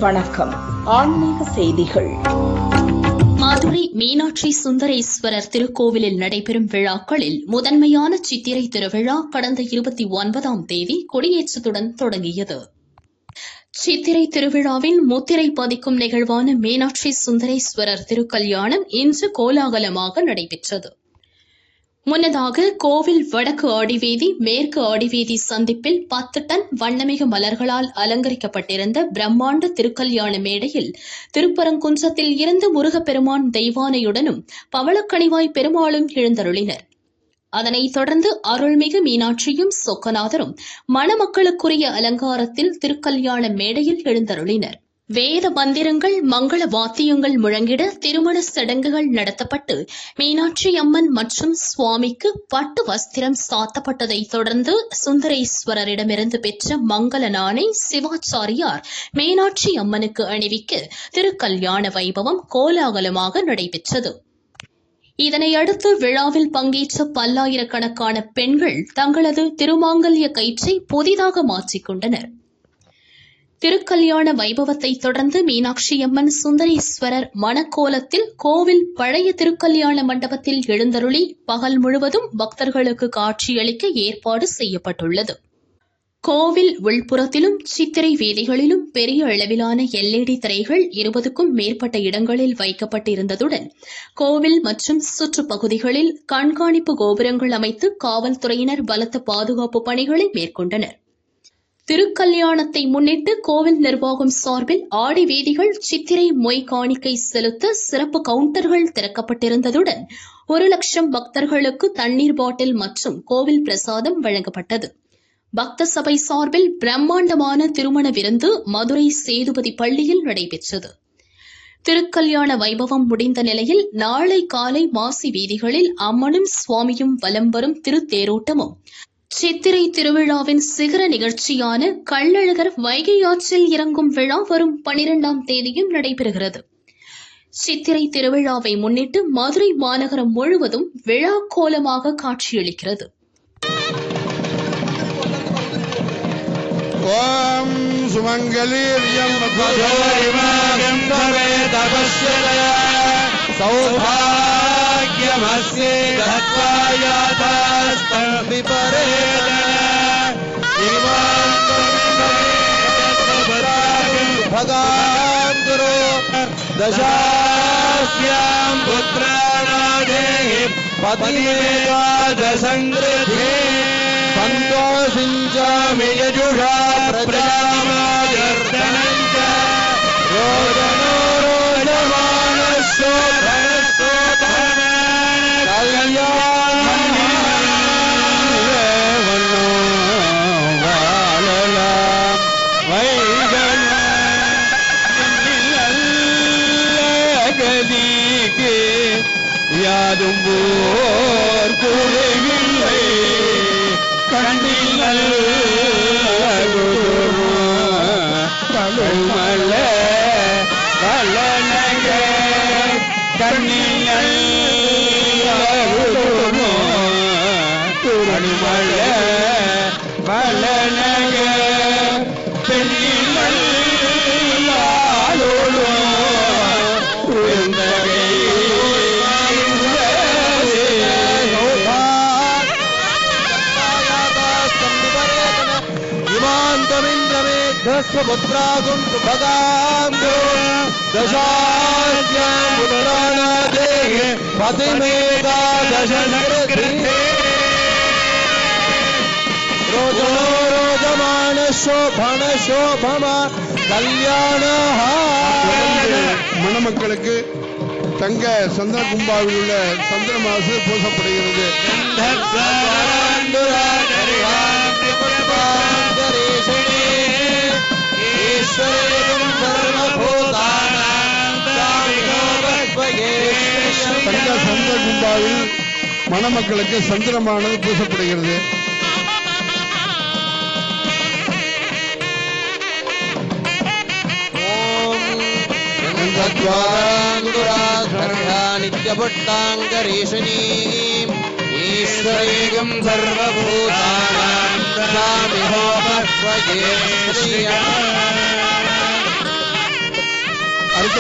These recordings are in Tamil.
வணக்கம். ஆன்மீக செய்திகள். மதுரை மீனாட்சி சுந்தரேஸ்வரர் திருக்கோவிலில் நடைபெறும் விழாக்களில் முதன்மையான சித்திரை திருவிழா கடந்த 29ஆம் தேதி கொடியேற்றத்துடன் தொடங்கியது. சித்திரை திருவிழாவின் முத்திரை பதிக்கும் நிகழ்வான மீனாட்சி சுந்தரேஸ்வரர் திருக்கல்யாணம் இன்று கோலாகலமாக நடைபெற்றது. முன்னதாக கோவில் வடக்கு ஆடிவீதி மேற்கு ஆடிவீதி சந்திப்பில் 10 டன் வண்ணமிகு மலர்களால் அலங்கரிக்கப்பட்டிருந்த பிரம்மாண்ட திருக்கல்யாண மேடையில் திருப்பரங்குன்றத்தில் இருந்து முருகப்பெருமான் தெய்வானையுடனும் பவளக்கணிவாய் பெருமாளும் எழுந்தருளினர். அதனைத் தொடர்ந்து அருள்மிகு மீனாட்சியும் சொக்கநாதரும் மணமக்களுக்குரிய அலங்காரத்தில் திருக்கல்யாண மேடையில் எழுந்தருளினர். வேத மந்திரங்கள் மங்கள வாத்தியங்கள் முழங்கிட திருமண சடங்குகள் நடத்தப்பட்டு மீனாட்சி அம்மன் மற்றும் சுவாமிக்கு பட்டு வஸ்திரம் சாத்தப்பட்டதைத் தொடர்ந்து சுந்தரேஸ்வரரிடமிருந்து பெற்ற மங்கள நாணை சிவாச்சாரியார் மீனாட்சி அம்மனுக்கு அணிவிக்க திருக்கல்யாண வைபவம் கோலாகலமாக நடைபெற்றது. இதனையடுத்து விழாவில் பங்கேற்ற பல்லாயிரக்கணக்கான பெண்கள் தங்களது திருமாங்கல்ய கயிற்றை புதிதாக மாற்றிக்கொண்டனர். திருக்கல்யாண வைபவத்தை தொடர்ந்து மீனாட்சி அம்மன் சுந்தரேஸ்வரர் மணக்கோலத்தில் கோவில் பழைய திருக்கல்யாண மண்டபத்தில் எழுந்தருளி பகல் முழுவதும் பக்தர்களுக்கு காட்சியளிக்க ஏற்பாடு செய்யப்பட்டுள்ளது. கோவில் உள்புறத்திலும் சித்திரை வீதிகளிலும் பெரிய அளவிலான LED திரைகள் 20க்கும் மேற்பட்ட இடங்களில் வைக்கப்பட்டிருந்ததுடன் கோவில் மற்றும் சுற்றுப்பகுதிகளில் கண்காணிப்பு கோபுரங்கள் அமைத்து காவல்துறையினர் பலத்த பாதுகாப்பு பணிகளை மேற்கொண்டனர். திருக்கல்யாணத்தை முன்னிட்டு கோவில் நிர்வாகம் சார்பில் ஆடி வீதிகள் சித்திரை மொய் காணிக்கை செலுத்த சிறப்பு கவுண்டர்கள் திறக்கப்பட்டிருந்ததுடன் 1,00,000 பக்தர்களுக்கு தண்ணீர் பாட்டில் மற்றும் கோவில் பிரசாதம் வழங்கப்பட்டது. பக்த சபை சார்பில் பிரம்மாண்டமான திருமண விருந்து மதுரை சேதுபதி பள்ளியில் நடைபெற்றது. திருக்கல்யாண வைபவம் முடிந்த நிலையில் நாளை காலை மாசி வீதிகளில் அம்மனும் சுவாமியும் வலம் வரும் திருத்தேரோட்டமும் சித்திரை திருவிழாவின் சிகர நிகழ்ச்சியான கள்ளழகர் வைகை ஆற்றில் இறங்கும் விழா வரும் 12ஆம் தேதியும் நடைபெறுகிறது. சித்திரை திருவிழாவை முன்னிட்டு மதுரை மாநகரம் முழுவதும் விழா கோலமாக காட்சியளிக்கிறது. ஓம் சுமங்கலீர்யம் சௌபாக்யமஸ்ய भगान्तरो दशास्यां पुत्राणादेहि पतिमेकादशङ्कृते सन्तोषिञ्चामि यजुषा प्रजामाजर्दनं च रोदनो रोदमानस्यो யாதும்போர் குறைவில்லை கண்ணில் பழுமல்ல வல்லனக கண்ணில் பழுமல்ல வல்லனக பெண்ணில் पुत्रागुं सुभगाम्बो दशास्यां पुत्राणादेहि पतिमेकादशकृते रोजनो रोजमान शोभन शोभमा कल्याणः. மணமக்களுக்கு தங்க சந்திர கும்பாவில் உள்ள சந்திரமாசு பூசப்படுகிறது. தங்க சந்திர கும்பாவில் மணமக்களுக்கு சந்திரமானது பூசப்படுகிறது. नित्यपुट्टाङ्गरीषिणीम् ईश्वरीगम् सर्वभूतानाम्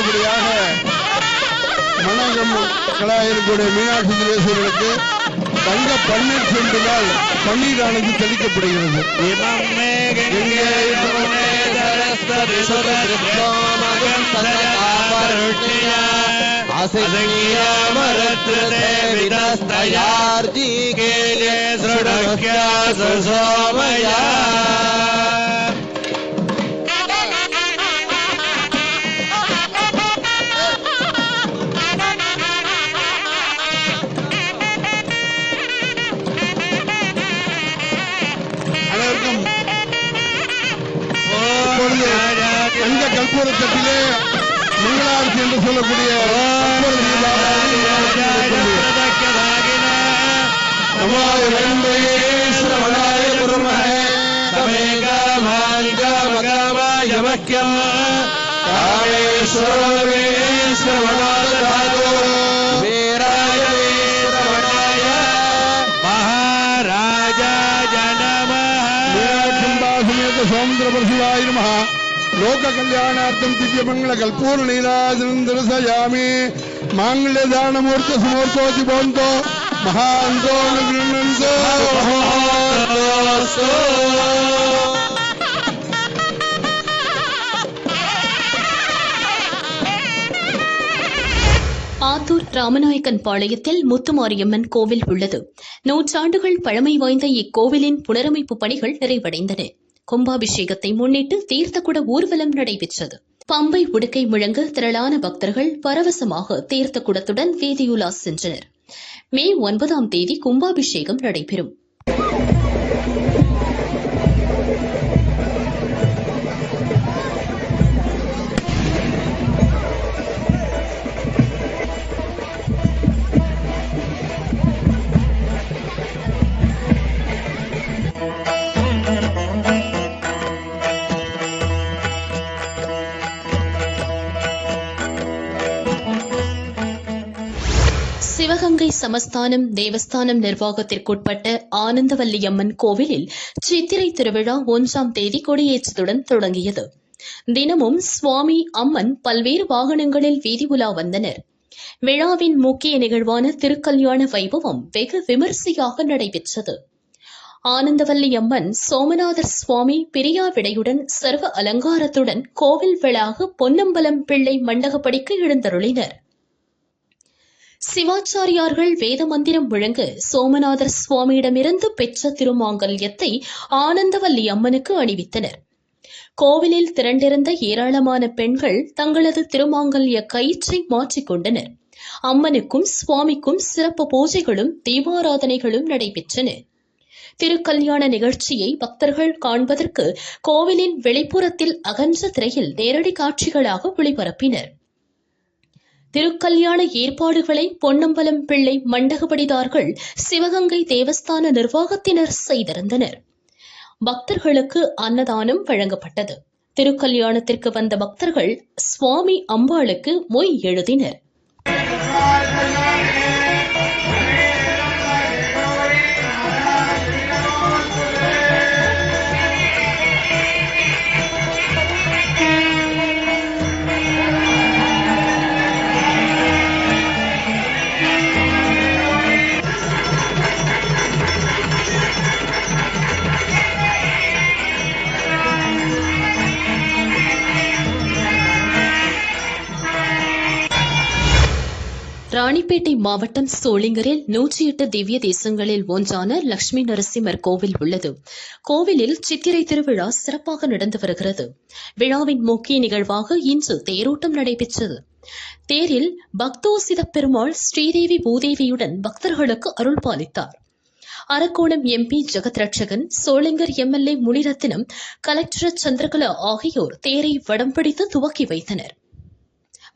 அடுத்தபடியாக மணமக்களாக இருக்கக்கூடிய மீனாட்சி சுந்தரேஸ்வரருக்கு தங்க பன்னீர் சென்றினால் பன்னீரானது தெளிக்கப்படுகிறது. தங்க கற்பூர தட்டிலே மங்களாரத்தி என்று சொல்லக்கூடிய சோமந்திரபரசுவாய நமः. லோக கல்யாணார்த்தம் திவ்யமங்கள கல்பூர நீராஜனம் தரிசயாமி. மாங்கல்யதானமூர்த்த சுமூர்த்தோதி பவந்தோ மகாந்தோ நிகృణந்தோ. ஆத்தூர் ராமநாயக்கன் பாளையத்தில் முத்துமாரியம்மன் கோவில் உள்ளது. நூற்றாண்டுகள் பழமை வாய்ந்த இக்கோவிலின் புனரமைப்பு பணிகள் நிறைவடைந்தன. கும்பாபிஷேகத்தை முன்னிட்டு தீர்த்தக்குட ஊர்வலம் நடைபெற்றது. பம்பை உடுக்கை முழங்க திரளான பக்தர்கள் பரவசமாக தீர்த்தக்குடத்துடன் வீதியுலா சென்றனர். மே 9ஆம் தேதி கும்பாபிஷேகம் நடைபெறும். சிவகங்கை சமஸ்தானம் தேவஸ்தானம் நிர்வாகத்திற்குட்பட்ட ஆனந்தவல்லியம்மன் கோவிலில் சித்திரை திருவிழா 1ஆம் தேதி கொடியேற்றத்துடன் தொடங்கியது. தினமும் சுவாமி அம்மன் பல்வேறு வாகனங்களில் வீதி உலா வந்தனர். விழாவின் முக்கிய நிகழ்வான திருக்கல்யாண வைபவம் வெகு விமரிசையாக நடைபெற்றது. ஆனந்தவல்லியம்மன் சோமநாதர் சுவாமி பிரியாவிடையுடன் சர்வ அலங்காரத்துடன் கோவில் வளாக பொன்னம்பலம் பிள்ளை மண்டகப்படிக்கு எழுந்தருளினர். சிவாச்சாரியார்கள் வேத மந்திரம் முழங்க சோமநாதர் சுவாமியிடமிருந்து பெற்ற திருமாங்கல்யத்தை ஆனந்தவல்லி அம்மனுக்கு அணிவித்தனர். கோவிலில் திரண்டிருந்த ஏராளமான பெண்கள் தங்களது திருமாங்கல்ய கயிற்றை மாற்றிக்கொண்டனர். அம்மனுக்கும் சுவாமிக்கும் சிறப்பு பூஜைகளும் தீபாராதனைகளும் நடைபெற்றன. திருக்கல்யாண நிகழ்ச்சியை பக்தர்கள் காண்பதற்கு கோவிலின் வெளிப்புறத்தில் அகன்ற திரையில் நேரடி காட்சிகளாக ஒளிபரப்பினர். திருக்கல்யாண ஏற்பாடுகளை பொன்னம்பலம் பிள்ளை மண்டகப்படிதார்கள் சிவகங்கை தேவஸ்தான நிர்வாகத்தினர் செய்திருந்தனர். பக்தர்களுக்கு அன்னதானம் வழங்கப்பட்டது. திருக்கல்யாணத்திற்கு வந்த பக்தர்கள் சுவாமி அம்பாளுக்கு மொய் எழுதினர். ராணிப்பேட்டை மாவட்டம் சோளிங்கரில் 108 திவ்ய தேசங்களில் ஒன்றான லட்சுமி நரசிம்மர் கோவில் உள்ளது. கோவிலில் சித்திரை திருவிழா சிறப்பாக நடந்து வருகிறது. விழாவின் முக்கிய நிகழ்வாக இன்று தேரோட்டம் நடைபெற்றது. தேரில் பக்தோசித பெருமாள் ஸ்ரீதேவி பூதேவியுடன் பக்தர்களுக்கு அருள் பாலித்தார். Arakkonam MP Jagath Ratchagan, Sholinghur MLA Munirathinam, collector Chandrakala ஆகியோர் தேரை வடம் பிடித்து துவக்கி வைத்தனர்.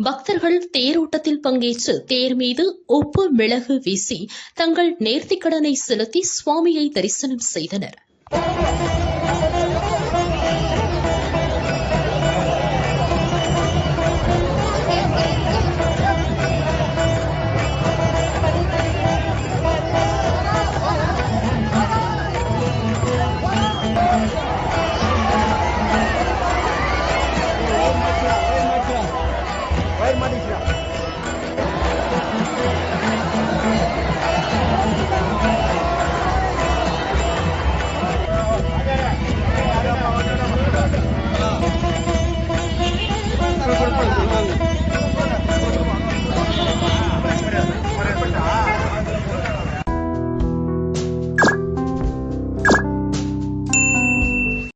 பக்தர்கள் தேரோட்டத்தில் பங்கேற்று தேர் மீது உப்பு மிளகு வீசி தங்கள் நேர்த்திக்கடனை செலுத்தி சுவாமியை தரிசனம் செய்தனர்.